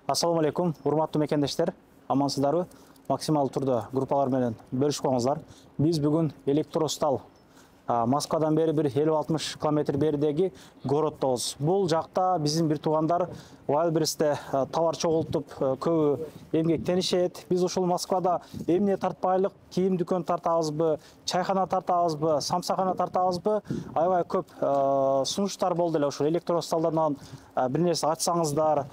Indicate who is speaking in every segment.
Speaker 1: Assalamu алейкум, урматтуу мекендештер. Амансыздарбы? Максималдуу турда группалар менен бөлүшүп коңуздар. Биз бүгүн Электростал Москвадан бери бир 50-60 километр беридеги городдобуз. Бул жакта биздин бир туугандар Wildberries'те товар чогултуп, көбү эмгектенишет. Биз ушул Москвада эмне тартпайлык, кийим дүкөн тартабызбы, чайхана тартабызбы, самсахана тартабызбы, аябай көп сунуштар болду эле ушул Электросталдан бир нерсе ачсаңыздар,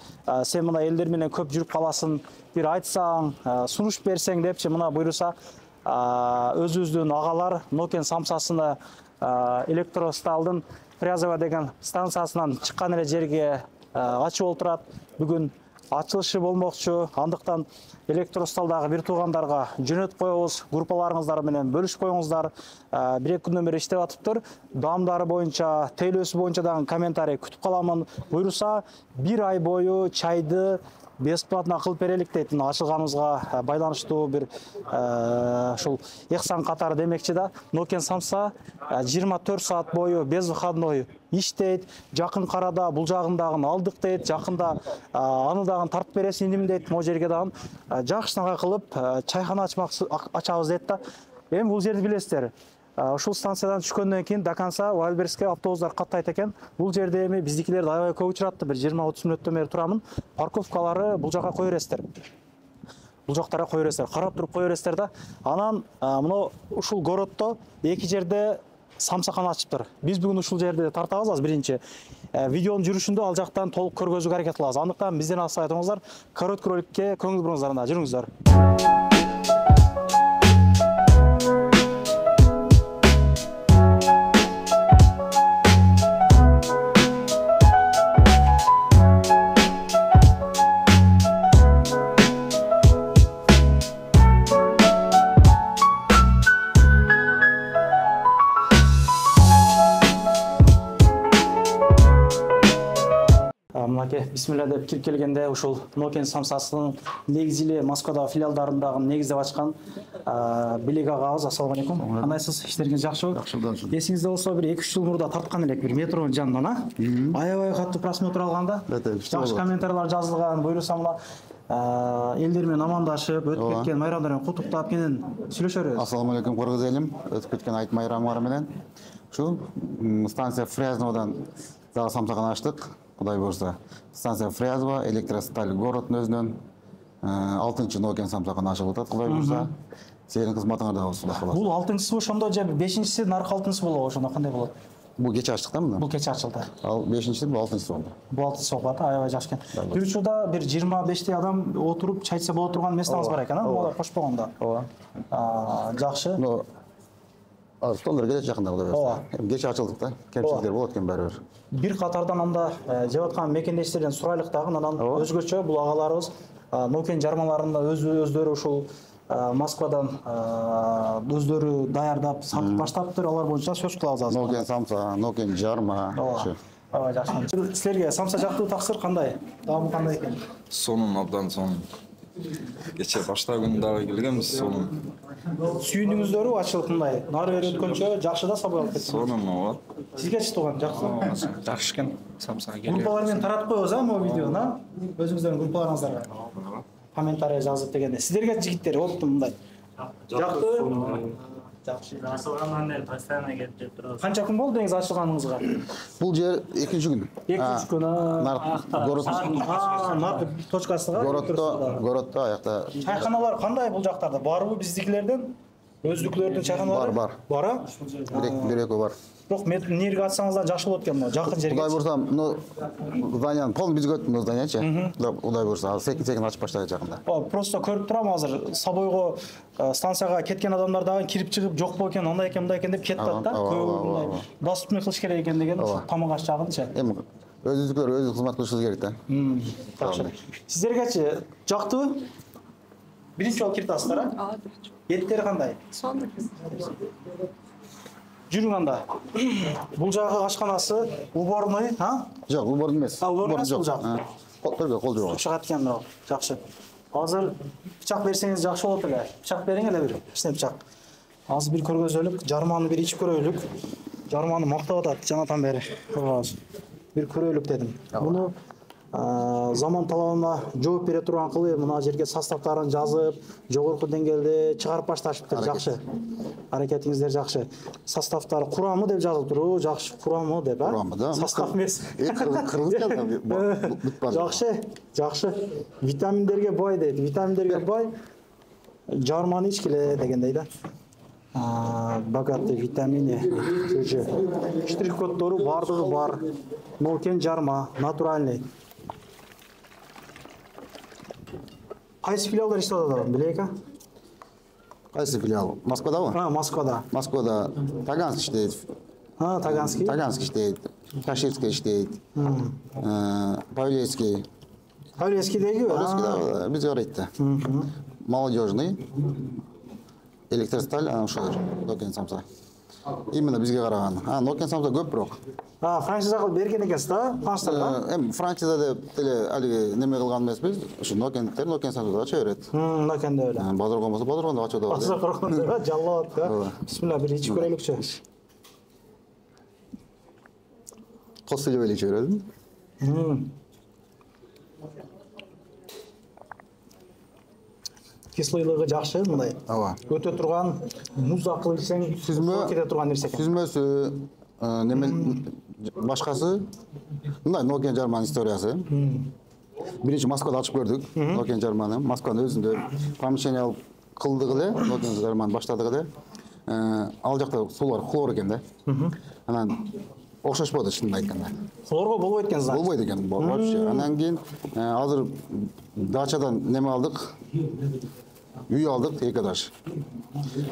Speaker 1: сен мына элдер менен көп жүрүп каласың, бир айтсаң, сунуш берсең депчи мына буйруса өзүбүздүн агалар Nokian самсасыны Электросталдын Фрязово деген станциясынан чыккан эле жерге ачып отурат. Бүгүн ачылышы болмокчу. Андыктан Электросталдагы бир туугандарга жөнөтүп коебуз. Группаларыңыздар менен бөлүшүп коюңуздар. Бир-эки күндөн бери иштеп атыптыр. Даамдары боюнча, тейлөөсү боюнча дагы комментарий күтүп каламын. Буйруса, бир ай бою чайды бесплатно кылып берелик дейт. Ачылганыбызга байланыштуу бир ушул эхсан катары демекчи да. Nokian самса 24 саат бою без выходной иштейт. Жакын карада бул жагын дагы алдык дейт. Жакында аны дагы тартып бересиңдими дейт. Могу жерге дагы жакшынака кылып чайхана ачабыз дейт да. Эми бул жерди билесиздер. Ушул станциядан түшкөндөн кийин до конца Wildberries'ке автобустар каттайт экен. Бул жерде эми биздикилерди аябай көп учуратты. Бир 20-30 мүнөттөн бери турамын. Парковкалары бул жака кое бересиздер. Бул жактарга кое бересиздер. Карап туруп кое бересиздер да. Анан мына ушул городдо эки жерде самсахана ачыптыр. Биз бүгүн ушул жерде тартабыз аз биринчи. Видеонун жүрүшүндө ал жактан толук көргөзүүгө аракет кылабыз. Андыктан бизден алса айтыңыздар, короткий роликке көңүл буруңуздар, жүрүңүздөр. Бисмилля деп кирип келгенде ушул Nokian самсасынын негизили Москвадагы филиалдарындагы негиздеп ачкан Билек агабыз. Ассаламу алейкум. Кандайсыз? Иштериңиз жакшыбы?
Speaker 2: Жакшы.
Speaker 1: Эсиңизде болсо бир 2-3 жыл мурда тарткан элек бир метронун жанынан, аябай катуу просмотр алганда, жакшы комментарийлер жазылган. Буйруса мына элдер менен амандашып, өтүп кеткен майрамдар менен кутуктап кенен сүйлөшөрбүз.
Speaker 2: Ассаламу алейкум коргуз элим. Өтүп кеткен айт майрамдар менен. Ушул станция Фрязноводан дагы самсахана ачтык. Кудай буйрса, станция Фрязово, Электросталь городдун өзүнөн 6-чы Nokian самсахана ачылып атат. Кудай буйрса, сенин кызматыңарда болсун.
Speaker 1: Бул 6-чысы ошондо же 5-чиси наркы 6-чысы болобу, ошондо кандай болот?
Speaker 2: Бул кече ачтык да мына.
Speaker 1: Бул кече ачылды.
Speaker 2: Ал 5-чиси, бул 6-чысы болду.
Speaker 1: Бул 6-чысы болот, аябай жакшы экен. Бир учурда бир 25 адам отуруп чай ичсе боло турган местаңыз бар экен, буга кошпогондо. Ооба. Жакшы.
Speaker 2: Столдор келет жакында кудай буйрса. Кече ачылдык да. Кемчиликтер болот экен баары бир.
Speaker 1: Бир катардан анда жеп аткан мекендештерден сурайлык дагы, анан өзгөчө бул агаларыбыз Nokian жармаларында өздөрү ушул Москвадан өздөрү даярдап сатып баштаптыр. Алар боюнча сөз кылабыз азыр.
Speaker 2: Nokian самса, Nokian жарма.
Speaker 1: Ооба, жакшы. Силерге самса жактуу таксыр кандай? Даамы кандай экен?
Speaker 3: Сонун абдан сонун. Кече башта күн дагы келгенбиз, сонун.
Speaker 1: Сүйүндүңүздөрбү ачылып мындай? Нары бери өткөнчө жакшы да сабай алып кетти.
Speaker 3: Сонун ооба.
Speaker 1: Сизге тууган жакшысызбы?
Speaker 3: Жакшы экен. Самсага келип.
Speaker 1: Группалар менен таратып коебуз могу видеону, өзүңүздөрдүн группаларыңыздарга. Комментарий жазып дегенде. Сиздерге жигиттер оптум мындай. Жактуу. Жакшы.
Speaker 4: Ачылгандан бери постоянно келип жеп турабыз.
Speaker 1: Канча күн болду деңиз ачылганыңызга?
Speaker 2: Бул жер 2-чү күн.
Speaker 1: 2-3 күн. Наркы точкасыга.
Speaker 2: Городдо аякта.
Speaker 1: Чайханалар кандай бул жактарда? Барбы биздикилерден? Өздүклөрдүн чайханалары?
Speaker 2: Бар.
Speaker 1: Бара?
Speaker 2: Бир-эки бар.
Speaker 1: Бирок нерге атсаңыздар жакшы болот экен, жакын жерге.
Speaker 2: Кудай буйрса, зданияны полный бизге өттү зданиячы. Кудай буйрса, секин ачып баштайт жакында.
Speaker 1: Просто көрүп турам азыр собойго станцияга кеткен адамдар дагы кирип чыгып жок болкен, андай экен, мындай экен деп кетип атат да. Көбү доступный кылыш керек экен деген тамак аш жагынчы.
Speaker 2: Эми өзүбүздүкөлөр өзү кызмат кылышыбыз керек да.
Speaker 1: Жакшы. Сиздергечи жактыбы? Биринчи жолу кирип атасыздар, а? Еттери кандай?
Speaker 5: Сонун.
Speaker 1: Жүрүң анда. Бул жагы ашканасы уборный, а?
Speaker 2: Жок, уборный эмес.
Speaker 1: Уборный жок.
Speaker 2: Төргө кол жууган.
Speaker 1: Чыгат экен бирок. Жакшы. Азыр бычак берсеңиз жакшы болот эле. Бычак бериң эле бир. Кичине бычак. Азыр бир көргөзөлүк, жарманы бир ичип көрөлүк. Жарманы мактап атат жанатан бери. Бир көрөлүк дедим. Муну заман талабына жооп бере турган кылып мына жерге составтарын жазып, жогорку деңгээлде чыгарып башташыптыр. Жакшы. Аракетиңиздер жакшы. Составтары курамы деп жазылып туру, жакшы курамы деп, а?
Speaker 2: Курамы да.
Speaker 1: Состав эмес.
Speaker 2: Кыргызча да бүт бар.
Speaker 1: Жакшы, жакшы. Витаминдерге бай дейт. Витаминдерге бай. Жарманы ичкиле дегендей да. Богатый витамины, штрих-коддору бардыгы бар. Нокен жарма, натуральный. Кайсы филиалдар иштеп атат, билейик а?
Speaker 2: Кайсы филиал? Москвадабы?
Speaker 1: Москвада.
Speaker 2: Москвада Таганский иштейт.
Speaker 1: Таганский.
Speaker 2: Таганский иштейт. Каширский иштейт. Павлецкий.
Speaker 1: Павлецкийдеги?
Speaker 2: Павлецкий бизге карайт да. Молодежный. Электросталь, ошолор. Нокен самса. Именно бизге караган. Нокен самса көп бирок.
Speaker 1: Франшиза кылып берген экенсиз да? Француздар.
Speaker 2: Францияда деп деле алиги неме кылган эмеспиз. Ушу Нокен самсада ача берет.
Speaker 1: Нокен да эле.
Speaker 2: Базарга болсо базарга ача да.
Speaker 1: Базарга жаллап да. Бисмилла, бир ичип көрөлүкчү.
Speaker 2: Кос эле ичип бередим.
Speaker 1: Кислойлыгы жакшы, мындай.
Speaker 2: Ооба.
Speaker 1: Өтө турган, муз акылы ичсең, кете турган нерсе экен.
Speaker 2: Сүзмөсү, неме башкасы, мындай Нокен жарманын историясы. Биринчи Москвада ачып көрдүк, Нокен жарманы. Москванын өзүндө помещение алып кылдык эле, Нокен жарманы баштадык эле. Ал жакта сулар хлор экен да. Анан окшошподу чынын айтканда.
Speaker 1: Хлорго болбойт экен, значит.
Speaker 2: Болбойт экен вообще. Анан кийин азыр дачадан неме алдык. Үй алдык 2 этаж.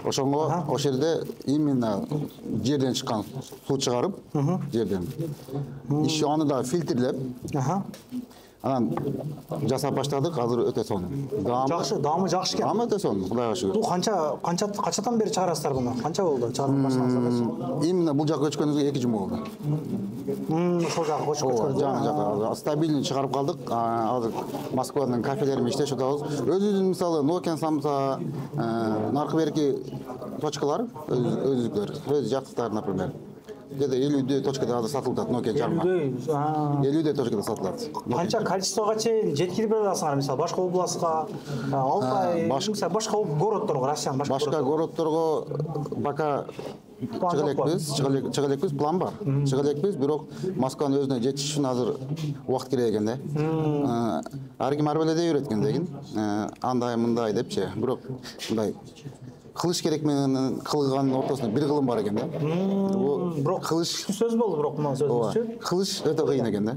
Speaker 2: Ошонго ошол жерде именно жерден чыккан суу чыгарып, жерден. Иши аны да фильтрлеп, анан жасап баштадык. Азыр өтө сонун.
Speaker 1: Жакшы, даамы жакшы экен.
Speaker 2: Даамы өтө сонун, Кудайга шүгүр.
Speaker 1: Бул канчадан бери чыгарасыздар буну? Канча болду чыгарып баштагансыңар?
Speaker 2: Именно бул жака көчкөнүбүзгө 2 жума болду.
Speaker 1: Ошол жака көчкөн.
Speaker 2: Жака стабильный чыгарып калдык. Азыр Москванын кафелеринде иштешип атабыз. Өзүбүздүн мисалы Нокен самса, наркы берки точкалар, өзүлүклөр, өз жактыктар, например. Где-то 50 точкада азыр сатылып атат Нокен жарма. 50 точкада сатылат.
Speaker 1: Канча количествого чейин жеткирип бере аласыңар, мисалы башка областка, Алтай, башка городдорго, Россиянын
Speaker 2: башка городдорго пока чыга элекпиз, план бар. Чыга элекпиз, бирок Москванын өзүнө жетиш үчүн азыр убакыт керек экен да. Ар ким ар беле дей берет экен дегин. Андай мындай депчи. Бирок мындай кылыш керек менен кылганын ортосунда бир кылым бар экен да.
Speaker 1: Бирок кылыш сөз болду, бирок мына сөзүнчү.
Speaker 2: Кылыш өтө кыйын экен да.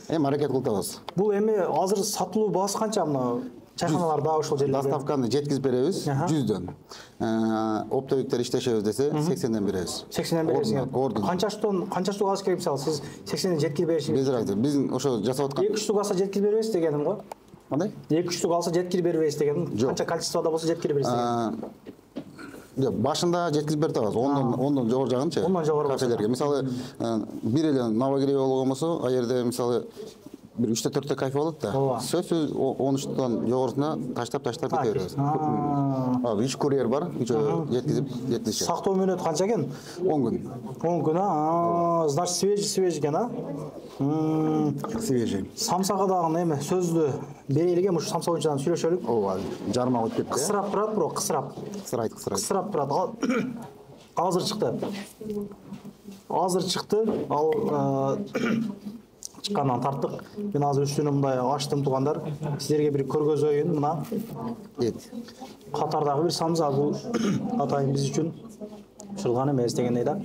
Speaker 2: Эми аракет кылып атабыз.
Speaker 1: Бул эми азыр сатылуу баасы канча мына чайханаларда ошол жерлерде?
Speaker 2: Доставканы жеткизип беребиз 100дөн. Оптовиктер иштешебиз десе 80ден беребиз.
Speaker 1: 80ден бересиңер. Канча штук алыш керек мисалы сиз 80ден жеткирип беришиңиз?
Speaker 2: Биз айтты. Биздин ошо жасап аткан
Speaker 1: 2 штук алса жеткирип беребиз дегеним го.
Speaker 2: Кандай?
Speaker 1: 2 штук алса жеткирип беребиз дегеним. Канча количествода болсо жеткирип беребиз дегеним.
Speaker 2: Жок, башында жеткизип берип атабыз. 10дон жогору жагынчы.
Speaker 1: 10дон жогору
Speaker 2: кафелерге. Мисалы, бир эле Новогрев болгон болсо, а жерде мисалы бир 3-4 кафе болот да. Сөзсүз 13тон жогорусуна таштап кете беребиз. Үч курьер бар, жеткизип жеткизишет.
Speaker 1: Сактоо мөөнөтү канча экен?
Speaker 2: 10 күн.
Speaker 1: 10 күн, значит свежий экен, а?
Speaker 2: Свежий.
Speaker 1: Самсага дагы эме сөздү берелиге, ушу самса боюнча сүйлөшөлүк.
Speaker 2: Ооба, жарма өтүп кетти.
Speaker 1: Кысырап турат, бирок кысырап. Кысырап турат. Азыр чыкты. Ал чыккандан тарттык. Мен азыр үстүнө мындай ачтым туугандар. Силерге бир көргөзөйүн мына. Катардагы бир самса бул атайын биз үчүн чылган эмес дегендей да.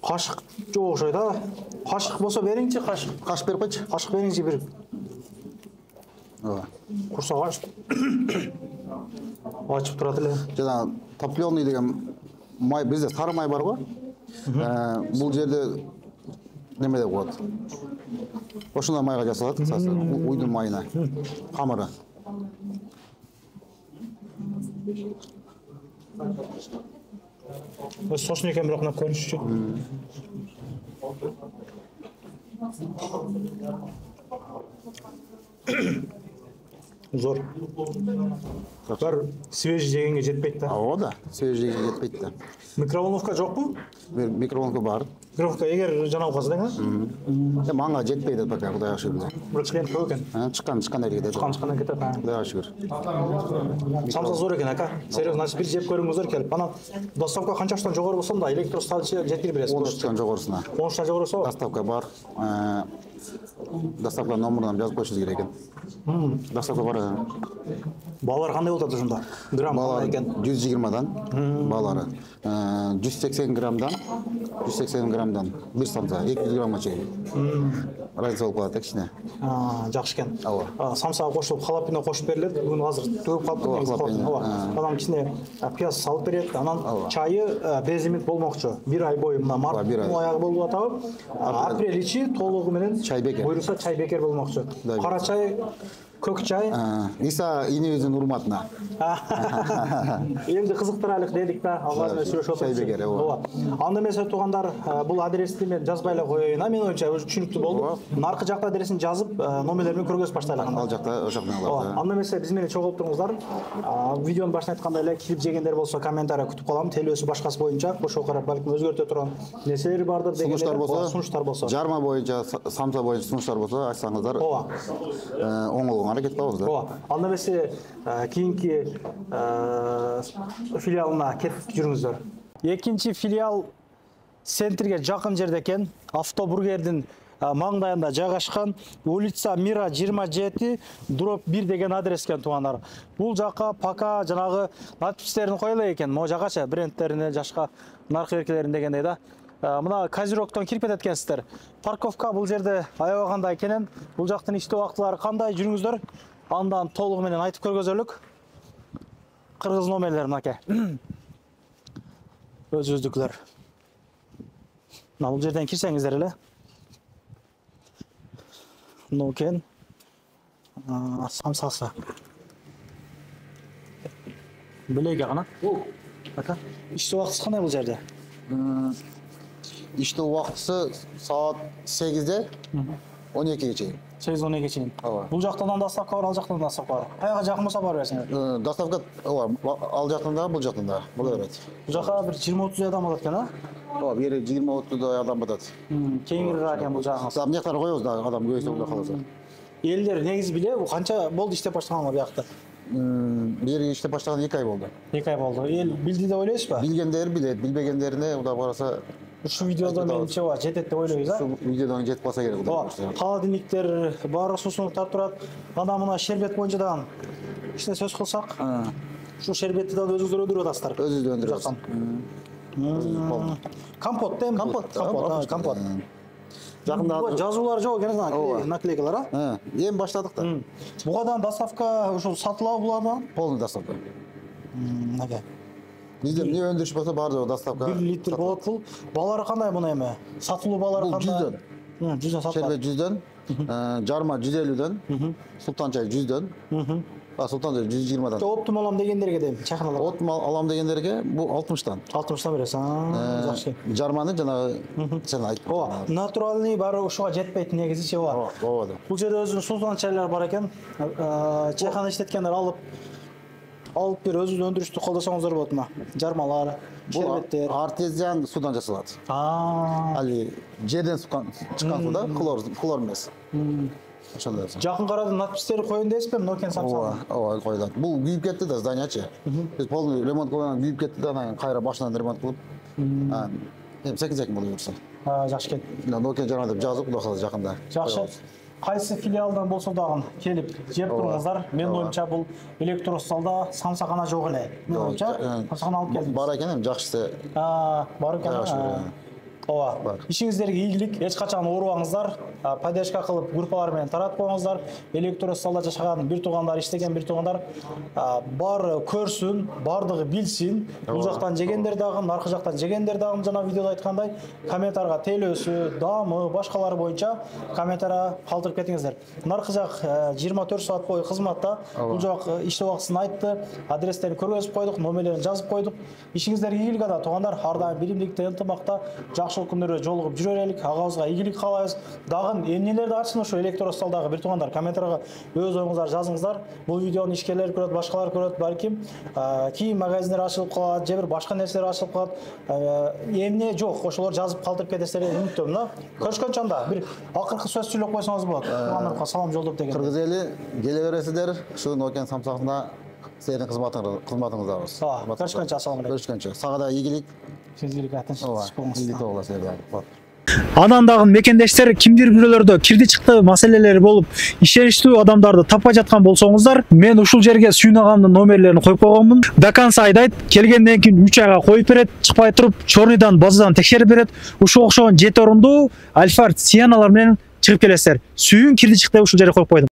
Speaker 1: Кашык жок окшойт да. Кашык болсо бериңчи, кашык
Speaker 2: берип койчу.
Speaker 1: Кашык бериңчи бир.
Speaker 2: Ооба.
Speaker 1: Курсак ачып турат эле.
Speaker 2: Жана топлёный деген май, бизде сары май бар го. Бул жерде неме деп коет. Ошондой майга жасалат, кысасы, уйдун майына. Камыры.
Speaker 1: Сочный экен, бирок мына көрүнүшү. Зор. Бір свежий жегенге жетпейді да.
Speaker 2: О да, свежийге жетпейді да.
Speaker 1: Микроволновка жоқ бұл?
Speaker 2: Микроволновка бар.
Speaker 1: Микроволновка егер жаңа қалсаң,
Speaker 2: Маңға жетпейді пока, Құдайға шүкір.
Speaker 1: бір клиент көп екен.
Speaker 2: Шыққандай кетеді.
Speaker 1: Шыққан кетеді.
Speaker 2: Құдайға шүкір.
Speaker 1: Самса зор екен, ака. Серьезно, значит, бір жеп көріңіздер келіп. Ана доставка қаншаштан жоғары болсам да электросталь жеткізіп бересіз.
Speaker 2: 13-тен жоғарысына.
Speaker 1: 13-тан жоғары сол.
Speaker 2: Доставка бар. Доставка номерынан жазып қойшыңыз керек екен. Доставка бар.
Speaker 1: Балалар қандай болады сонда? Грамм қандай екен?
Speaker 2: 120-дан балары. 180 граммдан 1 станция, 200 граммға шейін. Разница болып қалады, кішкене.
Speaker 1: Жақсы екен.
Speaker 2: Ооба.
Speaker 1: Самсаға қосылып, халапино қосып беріледі. Бүгін қазір төгіп қалып анан кішкене пияз салып береді. Анан чайы безлимит болмақшы. Bir ай бойы мына март аяғы болып атабы. Апрель ичи толығыменен
Speaker 2: чай бекер.
Speaker 1: Бұйырса чай бекер болмақшы. Қара чай, көк чай.
Speaker 2: Иса инебіздің урматына.
Speaker 1: Енді қызықтыралық дедік та, алғазымен сөйлесіп
Speaker 2: Чай бекер, ооба.
Speaker 1: Анда mesela туғандар бұл адресті мен жазбайлы қойайын. Мен ойынша өзі түсінікті болды. Нарқы жақта адресін жазып, номерлермен көргөз баштайлар.
Speaker 2: Ал жақта ошақпен алады.
Speaker 1: Анда mesela біз мені чоғылып тұрыңыздар. Видеоның башына айтқанда эле килип жегендер болса комментарий күтіп қаламын. Телесі башқасы бойынша ошо қарап бәлкім өзгерте тұрған нерселер бардыр дегендер. Сунуштар болса.
Speaker 2: Жарма бойынша, самса бойынша сунуштар болса, айтсаңыздар. Оңолуңа әрекет қылабыз да.
Speaker 1: Анда mesela кейінгі филиалына кетіп жүріңіздер. Екінші филиал центрге жақын жерде екен. Автобургердің маңдайында жайғашқан улица Мира 27 дроп 1 деген адрескен туғандар. Бұл жаққа пока жанағы надпистерін қойылы екен. Мо жақаша брендтеріне жашқа нарқы еркелерін дегендей да. Мына Козерогтан кіріп кететкенсіздер. Парковка бұл жерде аябағандай екенен. Бұл жақтың ішті уақытлары қандай жүріңіздер. Андан толығыменен айтып көргөзөлүк. Қырғыз номерлер мынаке. Өз-өздүклөр. Бұл жерден кирсеңиздер эле. Нокен. Самсасы. Білеге ғана. Ака, ішті уақытысы қандай бұл жерде?
Speaker 2: İşte уақытысы saat 8-де 12-ге чейін.
Speaker 1: 8-12-ге чейін. Бұл жақтан доставка бар, ал жақтан доставка бар. Қайға жақын болса бар берсеңер?
Speaker 2: Доставка ал жақтанда, бұл жақтанда. Бұл өрет.
Speaker 1: Бұл жаққа бір 20-30 адам болады екен, а?
Speaker 2: Бері 20-30 адам батады.
Speaker 1: Кейінгірі екен бұл жағыңыз.
Speaker 2: Мынаяқтар қойыз да, адам көйесі олда қаласа.
Speaker 1: Елдер негіз біле, бұл қанша болды іштеп баштаған бұл жақта?
Speaker 2: Бері іштеп баштаған 2 ай болды.
Speaker 1: 2 ай болды. Ел білді де ойлайсыз ба?
Speaker 2: Білгендер біледі, білбегендеріне ұда бараса...
Speaker 1: Şu videoda menimçe var, жетет деп ойлойбуз, а?
Speaker 2: Şu videodan жетіп қалса керек.
Speaker 1: Холодильниктер, бары сусунуктар турат. Ана мына шербет боюнча дагы иште сөз кылсак, şu шербетти дагы өзүңүздөр өндүрүп атасыздар.
Speaker 2: Өзүбүз өндүрөбүз.
Speaker 1: Компот дейм, компот.
Speaker 2: Жакында
Speaker 1: жазуулар жок экен, наклейкалар, а?
Speaker 2: Эми баштадык да.
Speaker 1: Бугадан доставка ушул сатылабы булардан?
Speaker 2: Полный доставка.
Speaker 1: Наке.
Speaker 2: Bizde ne öndürüş bolsa bardыр доставка.
Speaker 1: 1 литр болот бул. Балары кандай муну эми? Сатылуу балары кандай?
Speaker 2: 100дөн.
Speaker 1: 100дөн сатылат.
Speaker 2: Şerbet 100дөн, жарма 150дөн, султан чай 100дөн. Султан чай 120дан.
Speaker 1: Оптум алам дегендерге дейм, чайханалар.
Speaker 2: Оптум алам дегендерге бул 60тан.
Speaker 1: 60тан бересиң. Жакшы.
Speaker 2: Жарманы жанагы сен айттың.
Speaker 1: Ооба, натуральный бары ушуга жетпейт негизи ооба.
Speaker 2: Ооба.
Speaker 1: Бул жерде өзүнүн султан чайлар бар экен. Чайхана иштеткендер алып бер өзүнүн өндүрүштү колдосоңуздар болот мына. Жармалар, шербеттер.
Speaker 2: Артезиан судан жасалат. Али жерден чыккан суда, хлор эмес. Ошондой.
Speaker 1: Жакын карадым, надпистери коюн дейсизби, Нокен Самсung?
Speaker 2: Ооба, коюлат. Бул күйүп кетти да зданиячы. Биз полный ремонт кылган, күйүп кетти да, анан кайра башынан ремонт кылып. Эми секизек болуп жүрсө.
Speaker 1: Жакшы экен.
Speaker 2: Нокен жана деп жазып, Кудай каласа жакында.
Speaker 1: Жакшы. Кайсы филиалдан болсо дагы келип жеп туруңуздар. Мен оюмча бул электросталда самсагана жок эле. Мен оюмча самсагана алып келдим.
Speaker 2: Бар экен, эми жакшысы.
Speaker 1: Бар экен. Ооба. Ишиңиздерге ийгилик, эч качан оорубаңыздар. Поддержка кылып группалар менен таратып коюңуздар. Электросталда жашаган бир туугандар, иштеген бир туугандар баары көрсүн, бардыгы билсин. Бул жактан жегендер дагы, наркы жактан жегендер дагы жана видеода айткандай комментарга телөөсү, даамы, башкалары боюнча комментария калтырып кетиңиздер. Наркы жак 24 саат бою кызматта. Бул жак иштөө убактысын айтты, адрестерин көргөзүп койдук, номерлерин жазып койдук. Ишиңиздерге ийгилик ада туугандар, ар дайым биримдикте, ынтымакта, жакшы жакшылык күндөрү жолугуп жүрө берелик, агабызга ийгилик каалайбыз. Дагы эмнелерди ачсын ошо электросталдагы бир туугандар комментарийга өз оюңуздарды жазыңыздар. Бул видеону ишкерлер көрөт, башкалар көрөт, балким кийин магазиндер ачылып калат, же бир башка нерселер ачылып калат. Эмне жок, ошолор жазып калтырып кетесиздер деп үмүттөмүн. Көрүшкөнчө анда бир акыркы сөз сүйлөп койсоңуз болот. Туугандарга салам жолдоп деген.
Speaker 2: Кыргыз эли келе бересиздер. Ушу Nokia самсакында сиздердин кызматыңыздабыз.
Speaker 1: Көрүшкөнчө assalamu алейкум.
Speaker 2: Көрүшкөнчө. Сага да ийгилик.
Speaker 1: Сиздерге
Speaker 2: Ийгилик болсо сиздерге.
Speaker 1: Анан дагы мекендештер кимдир бирөөлөрдө кирди чыкты маселелери болуп, ишеничтүү адамдарды таппай жаткан болсоңуздар, мен ушул жерге Сүйүн агамдын номерлерин коюп койгонмун. До конца айдайт, келгенден кийин 3 айга коюп берет, чыкпай туруп, чорныйдан базадан текшерип берет. Ушул окшогон 7 орундуу Альфард Сиеналар менен чыгып келесиздер. Сүйүн кирди чыкты ушул жерге коюп койдум.